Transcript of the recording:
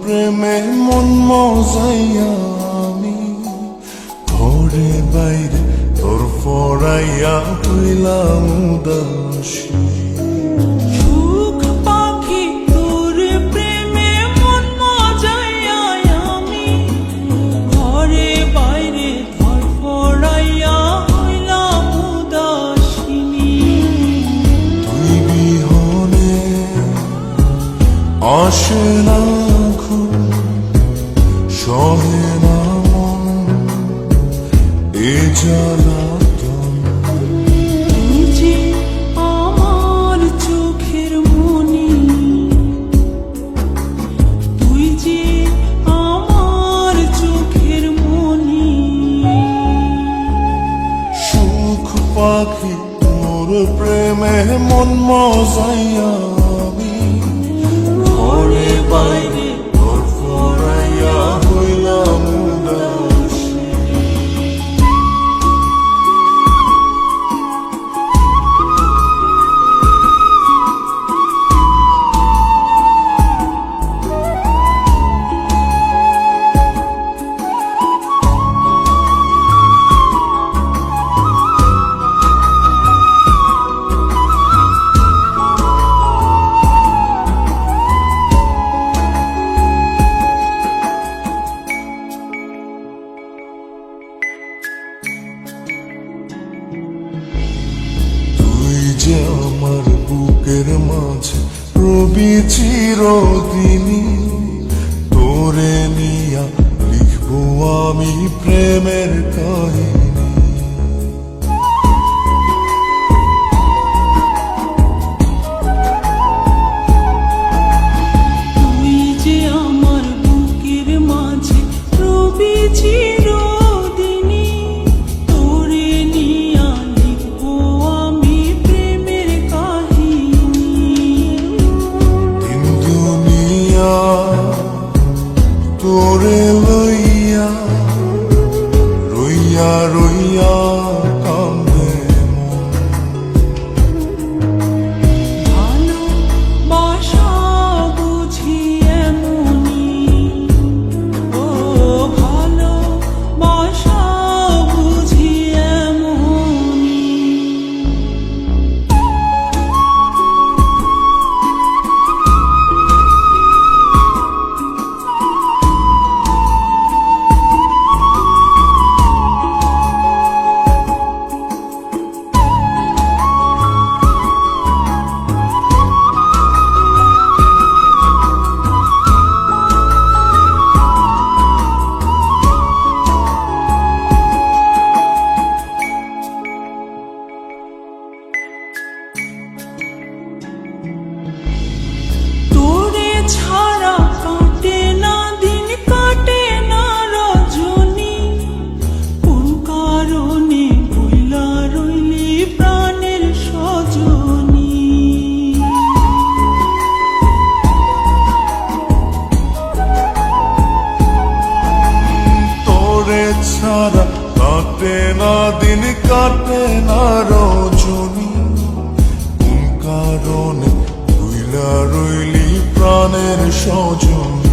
প্রেমে মন মজাইয়া আমি ঘরে বাইরে তোর ফরাইয়া হইলাম উদাসী। সুখ পাখি তোর প্রেমে মন মজাইয়া আমি ঘরে বাইরে ধরফরাইয়া হইলাম উদাসিনী। তুই বিহনে আসে না ঘুম, সহে না মন এ জ্বালাতন। তুই যে আমার চোখের মনি, তুই যে আমার চোখের মনি। সুখ পাখি তোর প্রেমে মন মজাইয়া আমি ঘরে বাইরে তোর ফরাইয়া হইলাম উদাসী। তুই যে আমার বুকের মাঝে রবি চিরদিনই, তোরে নিয়া লিখবো আমি প্রেমের কাহিনী। তুই যে আমার বুকের মাঝে রবি চিরদিনই, তোরে নিয়া লিখবো আমি প্রেমের কাহিনী। দিন দুনিয়া তোরে লইয়া রইয়া রইয়া কান্দে মন। ভালোবাসা বুঝি এমনি, ও ভালোবাসা বুঝি এমনি। তোরে ছাড়া কাটে না দিন, কাটে না রজনী। কোন কারণে ভুলা রইলি প্রাণের সজনী। তোরে ছাড়া কাটে না দিন, কাটে না রজনী। কোন কারণে ভুইলা রইলি প্রাণের সজনী।